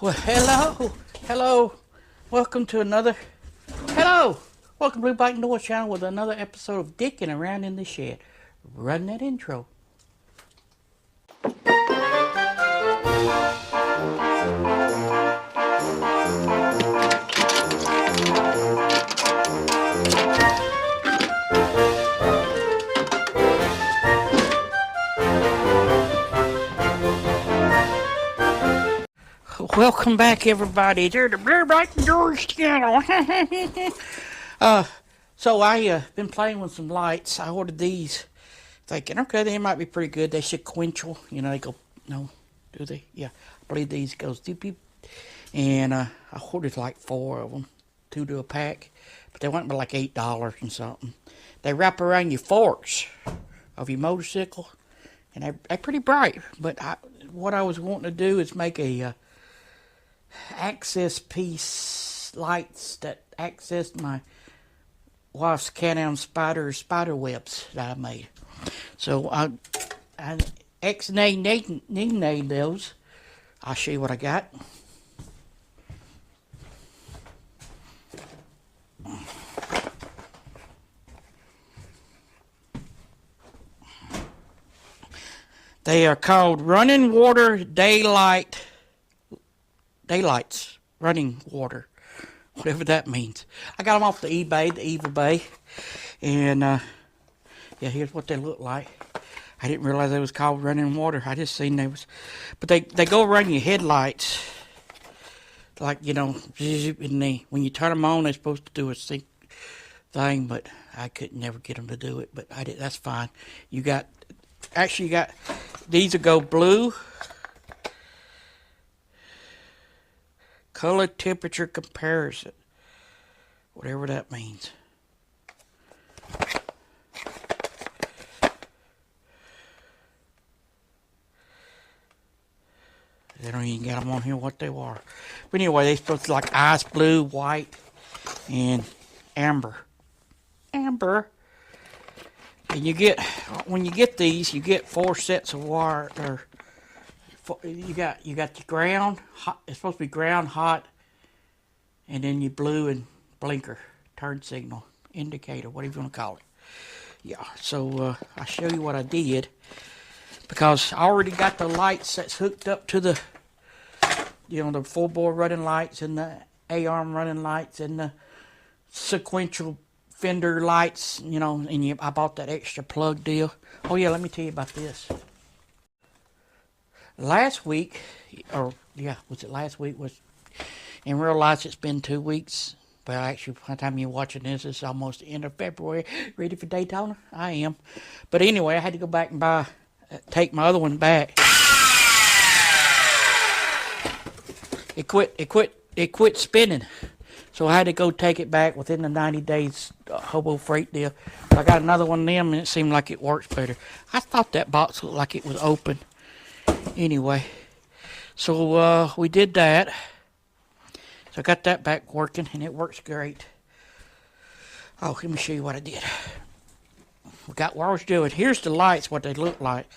Well, hello, welcome to Blue Bike Noise Channel with another episode of Dickin Around in the Shed. Run that intro. Welcome back, everybody, to the Blue Bike Noise Channel. So I been playing with some lights. I ordered these, thinking, okay, they might be pretty good. They sequential, you know. They go, no, do they? Yeah, I believe these goes beep beep. And I ordered like 4 of them, 2 to a pack, but they went for like $8 and something. They wrap around your forks of your motorcycle, and they're pretty bright. But what I was wanting to do is make a access piece lights that access my wife's CanAm Spyder spider webs that I made. So I named those. I'll show you what I got. They are called Running Water Daylights, running water, whatever that means. I got them off the eBay, and yeah, here's what they look like. I didn't realize they was called running water. I just seen they was, but they go around your headlights, like, you know, and when you turn them on, they're supposed to do a sync thing, but I could never get them to do it. But I did. That's fine. You got these will go blue. Color temperature comparison, whatever that means. They don't even get them on here what they were. But anyway, they're supposed to be like ice blue, white, and amber. And when you get these, you get 4 sets of wire. You got your ground, hot, it's supposed to be ground, hot, and then your blue and blinker, turn signal, indicator, whatever you want to call it. Yeah, so I'll show you what I did, because I already got the lights that's hooked up to the, you know, the floorboard running lights and the A-arm running lights and the sequential fender lights, you know, and I bought that extra plug deal. Oh yeah, let me tell you about this. Last week, or yeah, was it last week? Was in real life it's been 2 weeks, but actually by the time you're watching this, it's almost the end of February. Ready for Daytona? I am. But anyway, I had to go back and take my other one back. It quit spinning, so I had to go take it back within the 90 days hobo freight deal. I got another one of them, and it seemed like it works better. I thought that box looked like it was open. Anyway, so we did that. So I got that back working, and it works great. Oh, let me show you what I did. We got what I was doing. Here's the lights, what they look like.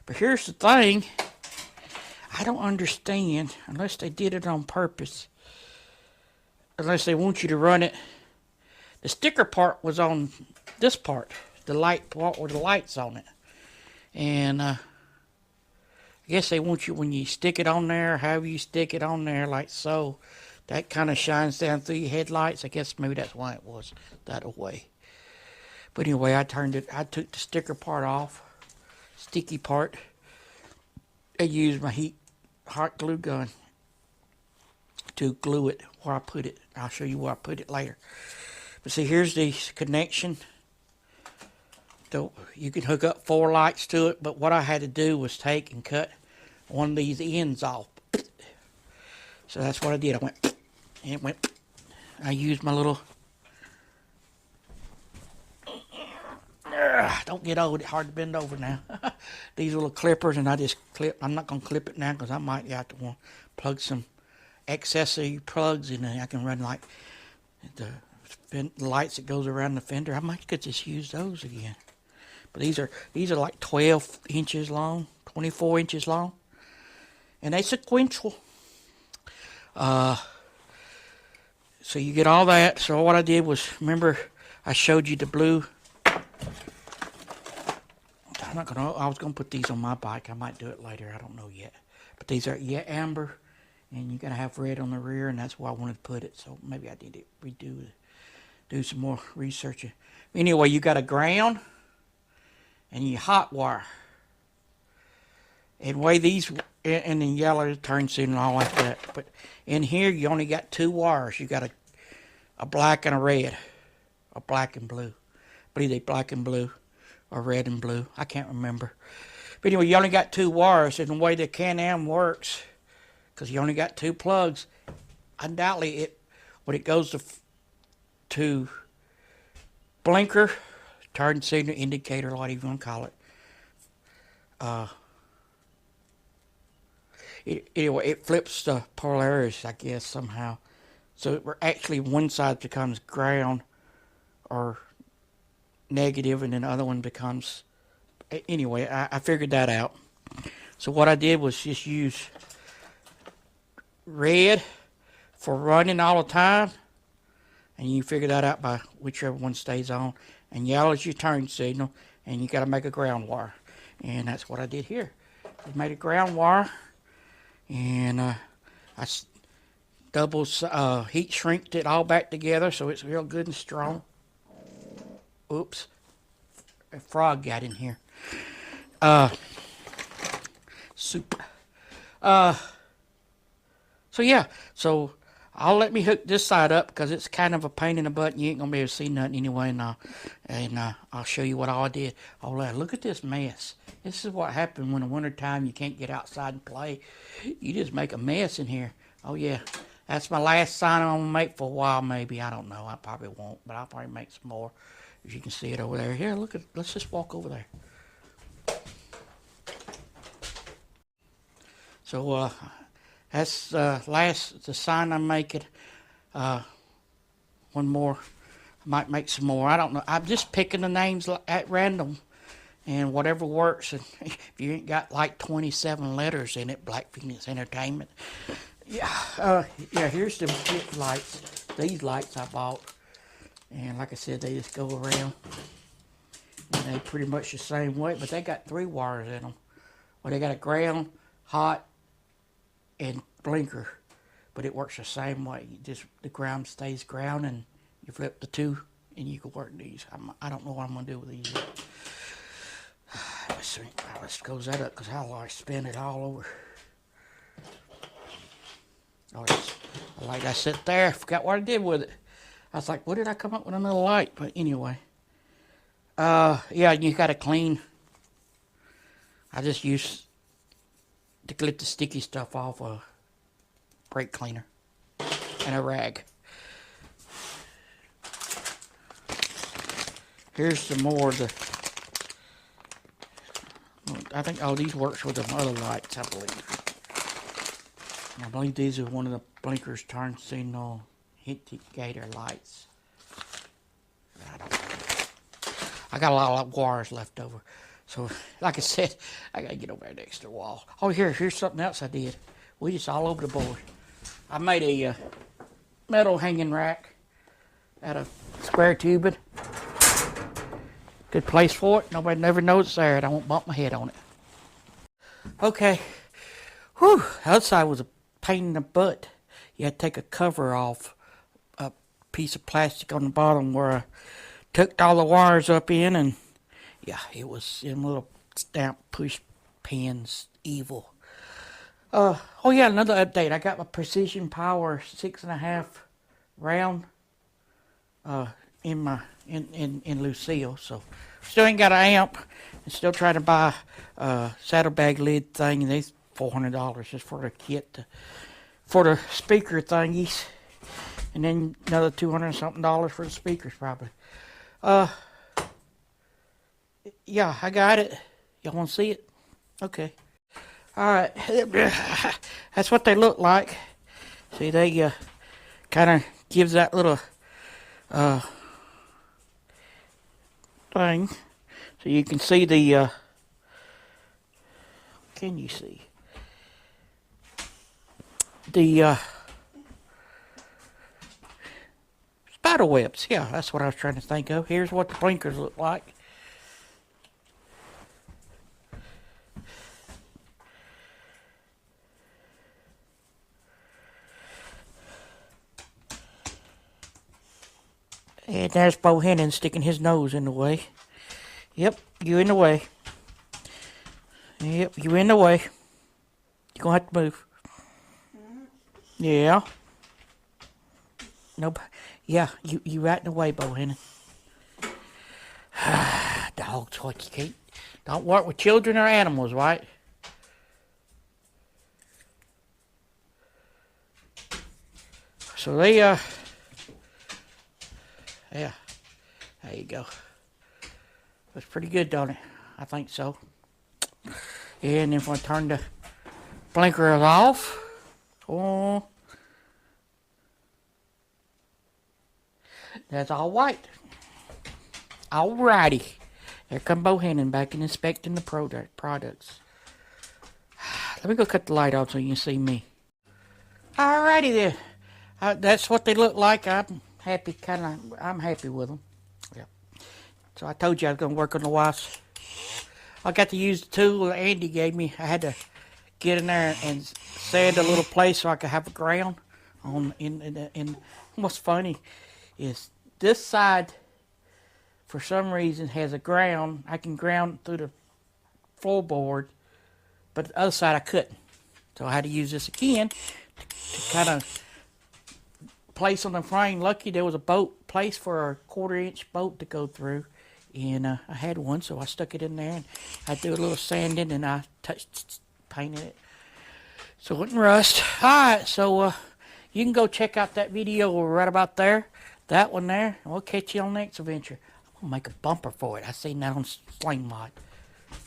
But here's the thing. I don't understand, unless they did it on purpose. Unless they want you to run it. The sticker part was on this part. The light part with the lights on it. And, I guess they want you, when you stick it on there, however you stick it on there, like so, that kind of shines down through your headlights. I guess maybe that's why it was that way. But anyway, I took the sticker part off, sticky part, and used my hot glue gun to glue it where I put it. I'll show you where I put it later. But see, here's the connection. So you can hook up 4 lights to it, but what I had to do was take and cut one of these ends off. So that's what I did. I used my little, don't get old, it's hard to bend over now. These little clippers, and I just I'm not going to clip it now, because I might have to plug some accessory plugs in, and I can run like the lights that goes around the fender. I might could just use those again. But these are like 12 inches long, 24 inches long. And they sequential. So you get all that. So what I did was, remember I showed you the blue. I was gonna put these on my bike. I might do it later. I don't know yet. But these are amber, and you gotta have red on the rear, and that's where I wanted to put it. So maybe I need to do some more researching. Anyway, you got a ground and you hot wire. And way these, and then yellow turn signal and all like that. But in here, you only got 2 wires. You got a black and a red, or black and blue. I believe they black and blue, or red and blue. I can't remember. But anyway, you only got 2 wires. And the way the CanAm works, because you only got 2 plugs, undoubtedly when it goes to blinker, turn signal, indicator, whatever you want to call it, it flips the polarities, I guess, somehow. So actually one side becomes ground or negative, and then the other one becomes... Anyway, I figured that out. So what I did was just use red for running all the time, and you figure that out by whichever one stays on. And yellow is your turn signal, and you got to make a ground wire. And that's what I did here. I made a ground wire, and I double heat shrinked it all back together so it's real good and strong. Oops, a frog got in here. Soup. So yeah, so I'll let me hook this side up because it's kind of a pain in the butt and you ain't gonna be able to see nothing anyway. And I'll show you what all I did. Oh, look at this mess. This is what happened when in the wintertime you can't get outside and play. You just make a mess in here. Oh yeah, that's my last sign I'm gonna make for a while. Maybe, I don't know. I probably won't, but I'll probably make some more. As you can see it over there. Here, look at. Let's just walk over there. So that's the sign I'm making. One more. I might make some more. I don't know. I'm just picking the names at random, and whatever works. And if you ain't got like 27 letters in it, Black Phoenix Entertainment. Yeah. Yeah. Here's the lights. These lights I bought, and like I said, they just go around, and they pretty much the same way. But they got 3 wires in them. Well, they got a ground, hot, and blinker, but it works the same way. The ground stays ground, and you flip the 2, and you can work these. I don't know what I'm gonna do with these yet. Let's close that up because I'll spin it all over. Oh, the light I set there. I forgot what I did with it. I was like, what did I come up with another light? But anyway, yeah, you gotta clean. I just use to clip the sticky stuff off a brake cleaner and a rag. Here's some more of the. I think all these works with the other lights, I believe. I believe these are one of the blinkers, turn signal, indicator lights. I don't know. I got a lot of wires left over. So, like I said, I gotta get over there next to the wall. Oh, here's something else I did. We just all over the board. I made a metal hanging rack out of square tubing. Good place for it. Nobody never knows it's there. I won't bump my head on it. Okay. Whew. The other side was a pain in the butt. You had to take a cover off a piece of plastic on the bottom where I took all the wires up in, and yeah, it was in little stamp push pins, evil. Oh yeah, another update. I got my Precision Power 6.5 round in Lucille. So still ain't got an amp, and still trying to buy a saddlebag lid thing, and they $400 just for the kit for the speaker thingies, and then another $200 something for the speakers probably. Yeah, I got it. Y'all want to see it? Okay. Alright. That's what they look like. See, they kind of gives that little thing. So you can see the can you see? The spider webs. Yeah, that's what I was trying to think of. Here's what the blinkers look like. And there's Bohannon sticking his nose in the way. Yep, you in the way. Yep, you in the way. You're going to have to move. Yeah. Nope. Yeah, you right in the way, Bohannon. Dogs, what you can't. Don't work with children or animals, right? So they, yeah. There you go. That's pretty good, don't it? I think so. And if I turn the blinkers off, oh, that's all white. Alrighty. There come Bohannon back and inspecting the products. Let me go cut the light off so you can see me. Alrighty then. That's what they look like. I'm happy, I'm happy with them. Yeah. So I told you I was going to work on the wasps. I got to use the tool Andy gave me. I had to get in there and sand a little place so I could have a ground. And what's funny is this side, for some reason, has a ground. I can ground through the floorboard, but the other side I couldn't. So I had to use this again to kind of place on the frame. Lucky there was a boat place for a 1/4-inch bolt to go through. And I had one, so I stuck it in there, and I do a little sanding, and I painted it so it wouldn't rust. Alright, so you can go check out that video right about there, that one there, and we'll catch you on the next adventure. I'm going to make a bumper for it. I seen that on Sling Mod.